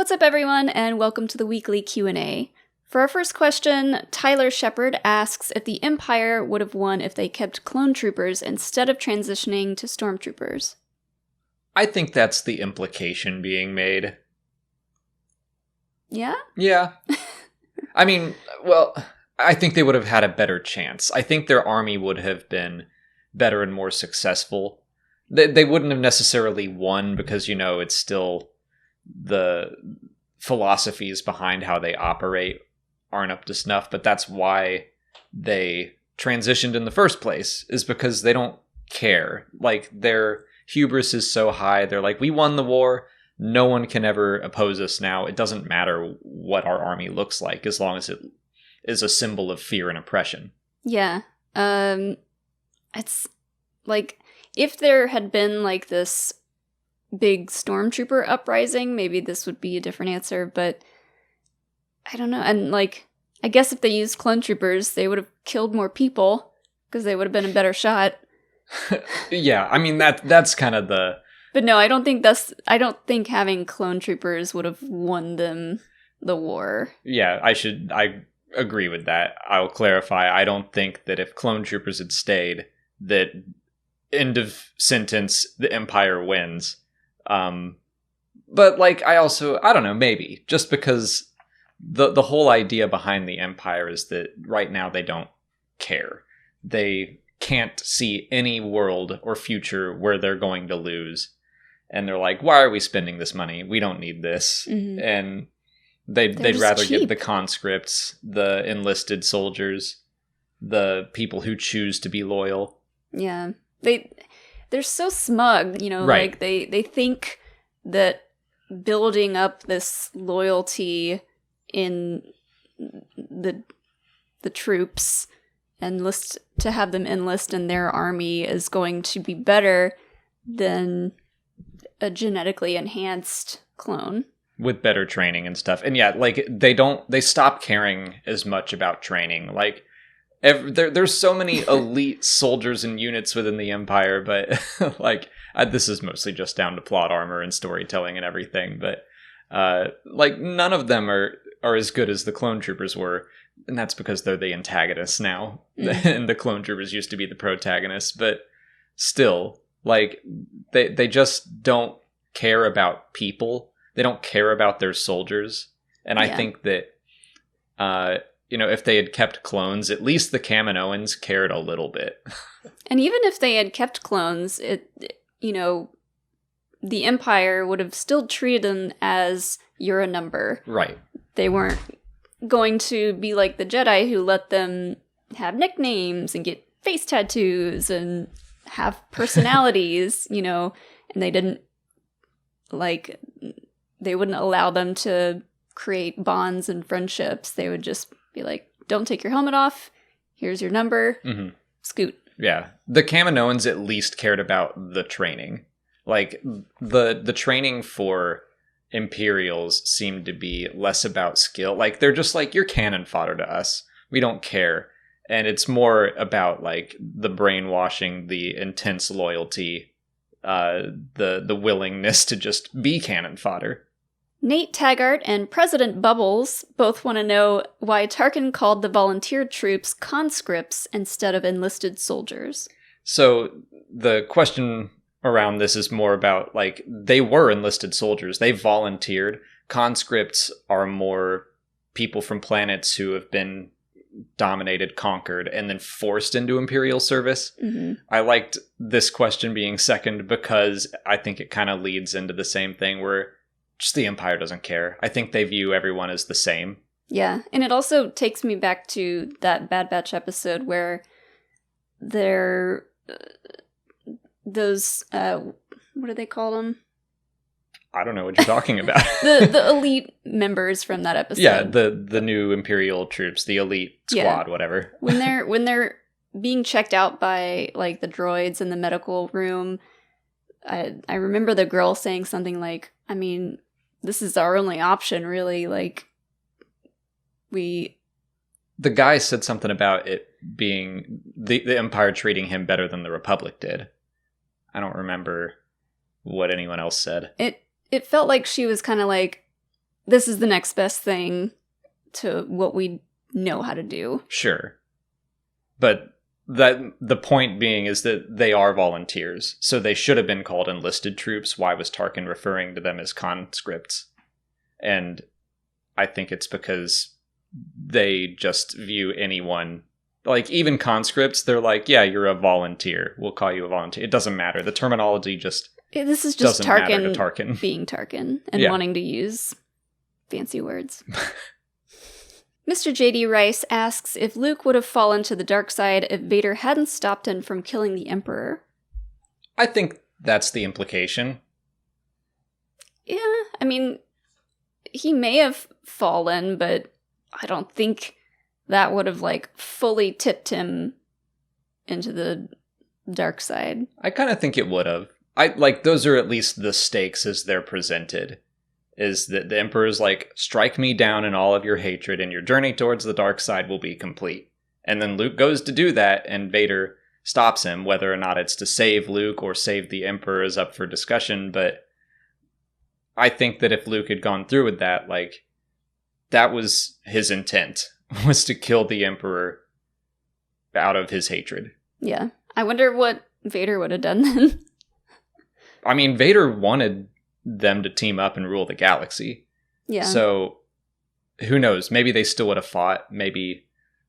What's up, everyone, and welcome to the weekly Q&A. For our first question, Tyler Shepard asks if the Empire would have won if they kept clone troopers instead of transitioning to stormtroopers. I think that's the implication being made. Yeah? Yeah. I mean, well, I think they would have had a better chance. I think their army would have been better and more successful. They wouldn't have necessarily won because, it's still the philosophies behind how they operate aren't up to snuff, but that's why they transitioned in the first place, is because they don't care. Like, their hubris is so high, they're like, we won the war, no one can ever oppose us now. It doesn't matter what our army looks like, as long as it is a symbol of fear and oppression. Yeah. It's like, if there had been like this big stormtrooper uprising, maybe this would be a different answer, but I don't know. And like, I guess if they used clone troopers, they would have killed more people because they would have been a better shot. Yeah, I mean that's kind of the. But no, I don't think having clone troopers would have won them the war. Yeah, I agree with that. I'll clarify. I don't think that if clone troopers had stayed, that end of sentence, the Empire wins. But like, I don't know, maybe just because the whole idea behind the Empire is that right now they don't care. They can't see any world or future where they're going to lose. And they're like, why are we spending this money? We don't need this. Mm-hmm. And they'd rather give the conscripts, the enlisted soldiers, the people who choose to be loyal. Yeah. They're so smug, right. Like they think that building up this loyalty in the troops to have them enlist in their army is going to be better than a genetically enhanced clone. With better training and stuff. And yeah, like they stop caring as much about training. Like, there's so many elite soldiers and units within the Empire, but like this is mostly just down to plot armor and storytelling and everything. But like none of them are as good as the clone troopers were, and that's because they're the antagonists now, and the clone troopers used to be the protagonists. But still, like they just don't care about people. They don't care about their soldiers, and I think that. If they had kept clones, at least the Kaminoans cared a little bit. And even if they had kept clones, the Empire would have still treated them as you're a number. Right. They weren't going to be like the Jedi who let them have nicknames and get face tattoos and have personalities, and they didn't, like, they wouldn't allow them to create bonds and friendships. They would just be like, don't take your helmet off. Here's your number. Mm-hmm. Scoot. Yeah. The Kaminoans at least cared about the training. Like, the training for Imperials seemed to be less about skill. Like, they're just like, you're cannon fodder to us. We don't care. And it's more about, like, the brainwashing, the intense loyalty, the willingness to just be cannon fodder. Nate Taggart and President Bubbles both want to know why Tarkin called the volunteer troops conscripts instead of enlisted soldiers. So the question around this is more about, like, they were enlisted soldiers. They volunteered. Conscripts are more people from planets who have been dominated, conquered, and then forced into Imperial service. Mm-hmm. I liked this question being second because I think it kind of leads into the same thing where just the Empire doesn't care. I think they view everyone as the same. Yeah, and it also takes me back to that Bad Batch episode where those, what do they call them? I don't know what you're talking about. the elite members from that episode. Yeah, the new Imperial troops, the elite squad, whatever. When they're being checked out by, like, the droids in the medical room, I remember the girl saying something like, I mean, this is our only option, really. Like, the guy said something about it being the Empire treating him better than the Republic did. I don't remember what anyone else said. It felt like she was kind of like, this is the next best thing to what we know how to do. Sure. But the point being is that they are volunteers, so they should have been called enlisted troops. Why was Tarkin referring to them as conscripts? And I think it's because they just view anyone, like even conscripts, they're like, yeah, you're a volunteer. We'll call you a volunteer. It doesn't matter. The terminology just this is just doesn't matter to Tarkin Tarkin being Tarkin and wanting to use fancy words. Mr. J.D. Rice asks if Luke would have fallen to the dark side if Vader hadn't stopped him from killing the Emperor. I think that's the implication. Yeah, I mean, he may have fallen, but I don't think that would have, like, fully tipped him into the dark side. I kind of think it would have. Those are at least the stakes as they're presented. Is that the Emperor's like, strike me down in all of your hatred and your journey towards the dark side will be complete. And then Luke goes to do that and Vader stops him. Whether or not it's to save Luke or save the Emperor is up for discussion, but I think that if Luke had gone through with that, like, that was his intent, was to kill the Emperor out of his hatred. Yeah. I wonder what Vader would have done then. I mean, Vader wanted them to team up and rule the galaxy. Yeah. So, who knows? Maybe they still would have fought. Maybe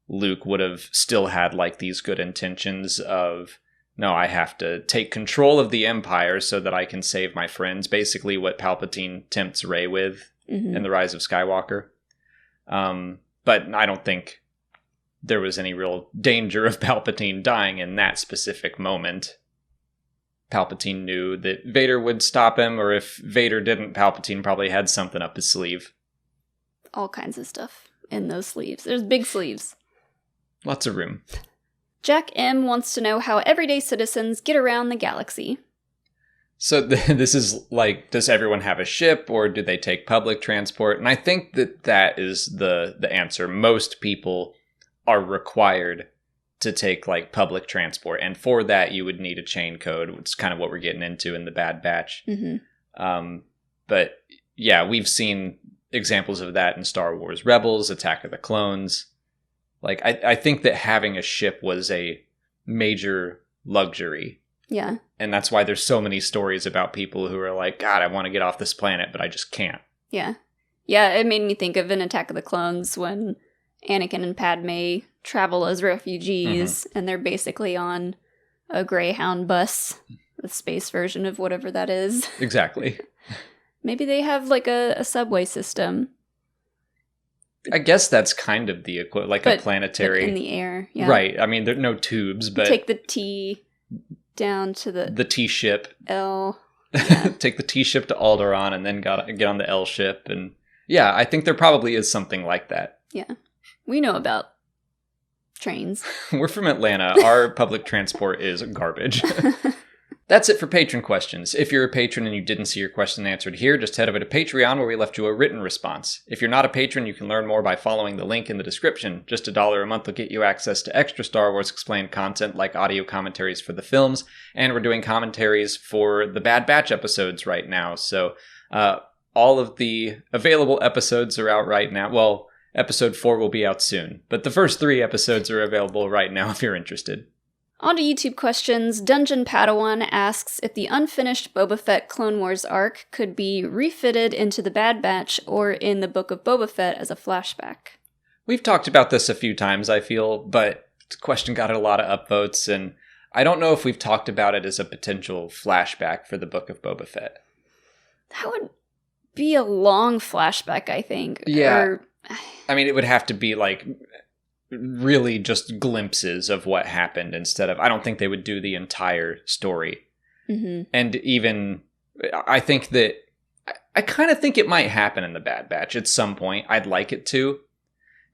Luke would have still had, like, these good intentions of, no, I have to take control of the Empire so that I can save my friends. Basically what Palpatine tempts Rey with in The Rise of Skywalker. But I don't think there was any real danger of Palpatine dying in that specific moment. Palpatine knew that Vader would stop him, or if Vader didn't, Palpatine probably had something up his sleeve. All kinds of stuff in those sleeves. There's big sleeves. Lots of room. Jack M. wants to know how everyday citizens get around the galaxy. So this is like, does everyone have a ship, or do they take public transport? And I think that is the answer. Most people are required to take, like, public transport, and for that you would need a chain code, which is kind of what we're getting into in the Bad Batch. But yeah, we've seen examples of that in Star Wars Rebels, Attack of the Clones. Like, I think that having a ship was a major luxury. Yeah. And that's why there's so many stories about people who are like, God, I want to get off this planet, but I just can't. Yeah. Yeah, it made me think of an Attack of the Clones when Anakin and Padme travel as refugees, and they're basically on a Greyhound bus, the space version of whatever that is. Exactly. Maybe they have, like, a subway system. I guess that's kind of the equivalent, like a planetary. But in the air, yeah. Right. I mean, there are no tubes, but... Take the T down to the T-ship. L. Yeah. Take the T-ship to Alderaan and then get on the L-ship. And yeah, I think there probably is something like that. Yeah. We know about trains. We're from Atlanta. Our public transport is garbage. That's it for patron questions. If you're a patron and you didn't see your question answered here, just head over to Patreon where we left you a written response. If you're not a patron, you can learn more by following the link in the description. Just $1 a month will get you access to extra Star Wars Explained content like audio commentaries for the films, and we're doing commentaries for the Bad Batch episodes right now. So all of the available episodes are out right now. Well, episode 4 will be out soon, but the first 3 episodes are available right now if you're interested. On to YouTube questions. Dungeon Padawan asks if the unfinished Boba Fett Clone Wars arc could be refitted into the Bad Batch or in the Book of Boba Fett as a flashback. We've talked about this a few times, I feel, but the question got a lot of upvotes, and I don't know if we've talked about it as a potential flashback for the Book of Boba Fett. That would be a long flashback, I think. Yeah. I mean, it would have to be, like, really just glimpses of what happened instead of... I don't think they would do the entire story. And even... I think that... I kind of think it might happen in the Bad Batch at some point. I'd like it to.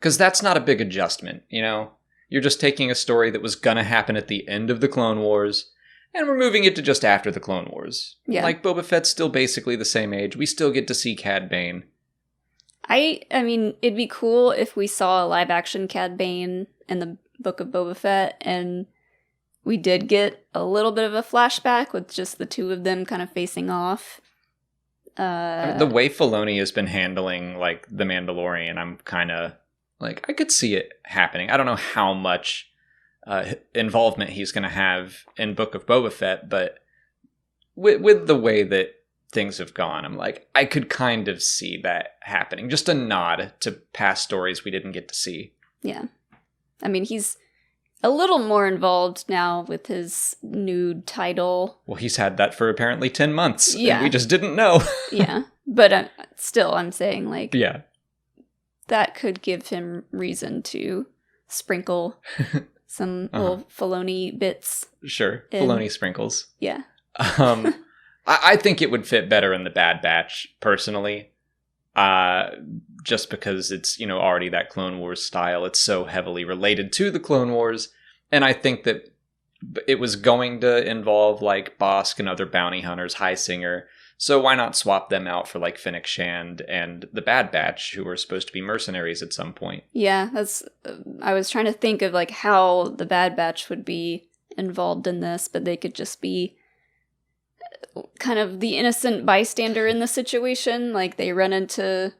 Because that's not a big adjustment, you know? You're just taking a story that was gonna happen at the end of the Clone Wars, and we're moving it to just after the Clone Wars. Yeah. Like, Boba Fett's still basically the same age. We still get to see Cad Bane. I mean, it'd be cool if we saw a live-action Cad Bane in the Book of Boba Fett, and we did get a little bit of a flashback with just the two of them kind of facing off. I mean, the way Filoni has been handling, like, The Mandalorian, I'm kind of, like, I could see it happening. I don't know how much involvement he's going to have in Book of Boba Fett, but with the way that things have gone, I'm like, I could kind of see that happening. Just a nod to past stories we didn't get to see. Yeah. I mean, he's a little more involved now with his new title. Well, he's had that for apparently 10 months. Yeah. And we just didn't know. Yeah. But still, I'm saying, like, yeah, that could give him reason to sprinkle some little Filoni bits. Sure. in. Filoni sprinkles. Yeah. I think it would fit better in the Bad Batch, personally. Just because it's, already that Clone Wars style. It's so heavily related to the Clone Wars. And I think that it was going to involve, like, Bosk and other bounty hunters, High Singer. So why not swap them out for, like, Fennec Shand and the Bad Batch, who were supposed to be mercenaries at some point? Yeah, that's... I was trying to think of, like, how the Bad Batch would be involved in this, but they could just be kind of the innocent bystander in the situation. Like, they run into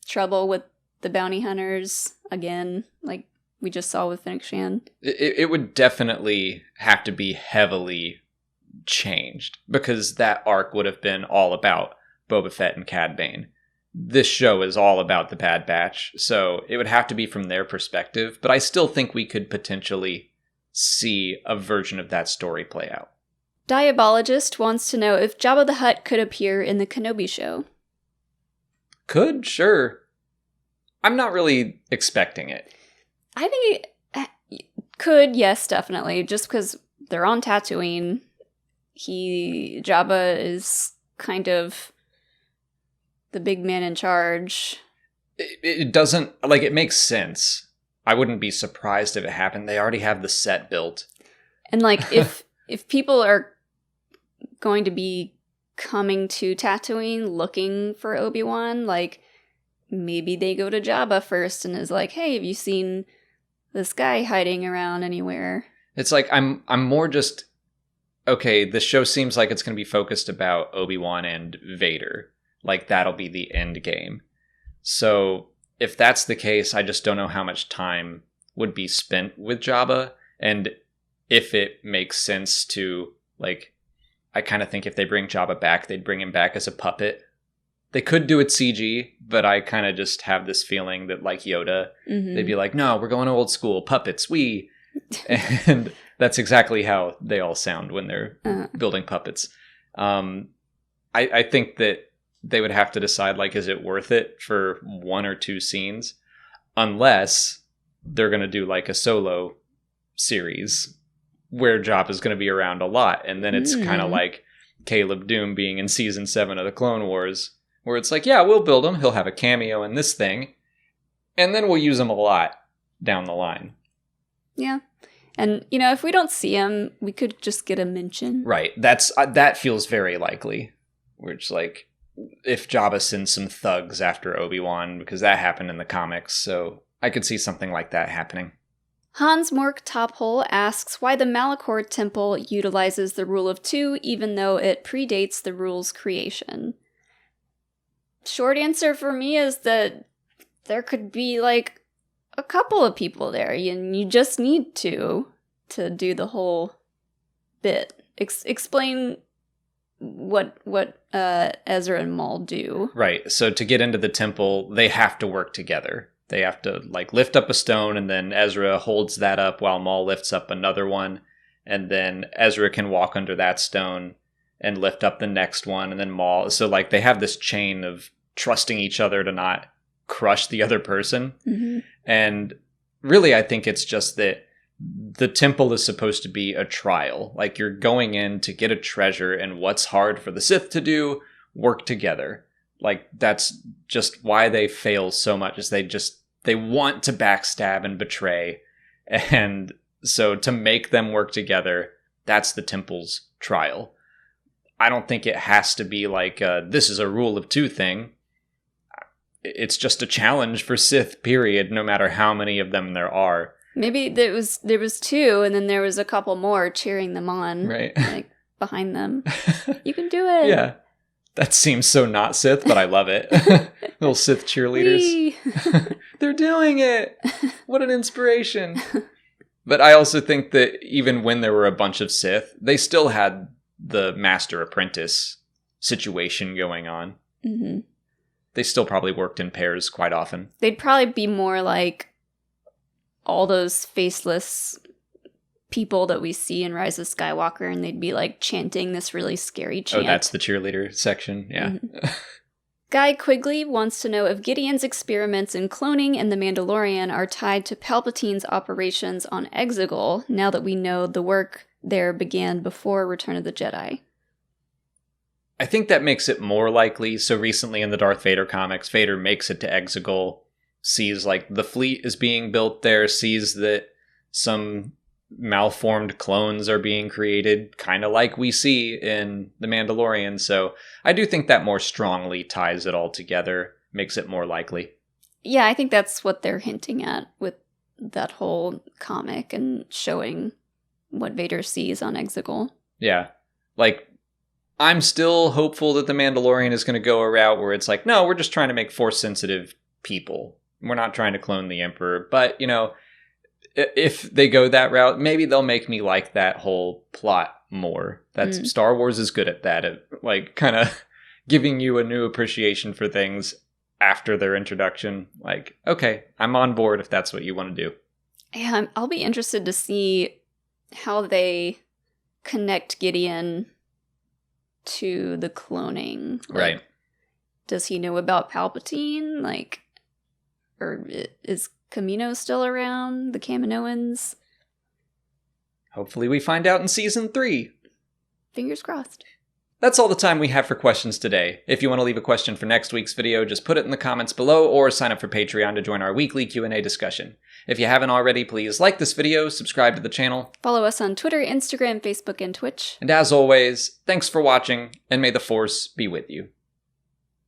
trouble with the bounty hunters again, like we just saw with Fennec Shand. It would definitely have to be heavily changed, because that arc would have been all about Boba Fett and Cad Bane. This show is all about the Bad Batch, so it would have to be from their perspective, but I still think we could potentially see a version of that story play out. Diabologist wants to know if Jabba the Hutt could appear in the Kenobi show. Could, sure. I'm not really expecting it. I think it could, yes, definitely. Just because they're on Tatooine, Jabba is kind of the big man in charge. It doesn't, like, it makes sense. I wouldn't be surprised if it happened. They already have the set built. And, like, if people are going to be coming to Tatooine looking for Obi-Wan, like, maybe they go to Jabba first and is like, hey, have you seen this guy hiding around anywhere? It's like, I'm more just, okay, this show seems like it's going to be focused about Obi-Wan and Vader. Like, that'll be the end game. So if that's the case, I just don't know how much time would be spent with Jabba, and if it makes sense to, like, I kind of think if they bring Jabba back, they'd bring him back as a puppet. They could do it CG, but I kind of just have this feeling that, like Yoda, they'd be like, no, we're going old school, puppets, we. And that's exactly how they all sound when they're building puppets. I think that they would have to decide, like, is it worth it for 1 or 2 scenes? Unless they're going to do, like, a solo series where Jabba's going to be around a lot. And then it's kind of like Caleb Doom being in season 7 of the Clone Wars, where it's like, yeah, we'll build him. He'll have a cameo in this thing. And then we'll use him a lot down the line. Yeah. And, if we don't see him, we could just get a mention. Right. That feels very likely. Where it's like, if Jabba sends some thugs after Obi-Wan, because that happened in the comics, so I could see something like that happening. Hans Mork Tophole asks why the Malachor Temple utilizes the Rule of 2 even though it predates the rule's creation. Short answer for me is that there could be, like, a couple of people there, and you just need to do the whole bit. Explain what Ezra and Maul do. Right, so to get into the temple, they have to work together. They have to, like, lift up a stone, and then Ezra holds that up while Maul lifts up another one. And then Ezra can walk under that stone and lift up the next one, and then Maul. So, like, they have this chain of trusting each other to not crush the other person. Mm-hmm. And really, I think it's just that the temple is supposed to be a trial. Like, you're going in to get a treasure, and what's hard for the Sith to do, work together. Like, that's just why they fail so much, is they want to backstab and betray. And so to make them work together, that's the temple's trial. I don't think it has to be like, this is a Rule of 2 thing. It's just a challenge for Sith, period, no matter how many of them there are. Maybe there was 2, and then there was a couple more cheering them on. Right. Like, behind them. You can do it. Yeah. That seems so not Sith, but I love it. Little Sith cheerleaders. They're doing it! What an inspiration. But I also think that even when there were a bunch of Sith, they still had the master-apprentice situation going on. Mm-hmm. They still probably worked in pairs quite often. They'd probably be more like all those faceless people that we see in Rise of Skywalker, and they'd be like chanting this really scary chant. Oh, that's the cheerleader section? Yeah. Mm-hmm. Guy Quigley wants to know if Gideon's experiments in cloning and the Mandalorian are tied to Palpatine's operations on Exegol, now that we know the work there began before Return of the Jedi. I think that makes it more likely. So recently in the Darth Vader comics, Vader makes it to Exegol, sees like the fleet is being built there, sees that some malformed clones are being created, kind of like we see in The Mandalorian. So I do think that more strongly ties it all together, makes it more likely. Yeah, I think that's what they're hinting at with that whole comic and showing what Vader sees on Exegol. Yeah. Like, I'm still hopeful that The Mandalorian is going to go a route where it's like, no, we're just trying to make Force-sensitive people. We're not trying to clone the Emperor. But, you know, if they go that route, maybe they'll make me like that whole plot more. That's Star Wars is good at that, at like kind of giving you a new appreciation for things after their introduction. Like, okay, I'm on board if that's what you want to do. Yeah, I'll be interested to see how they connect Gideon to the cloning. Like, right. Does he know about Palpatine? Like, or is Kamino still around? The Kaminoans? Hopefully we find out in Season 3. Fingers crossed. That's all the time we have for questions today. If you want to leave a question for next week's video, just put it in the comments below or sign up for Patreon to join our weekly Q&A discussion. If you haven't already, please like this video, subscribe to the channel. Follow us on Twitter, Instagram, Facebook, and Twitch. And as always, thanks for watching, and may the Force be with you.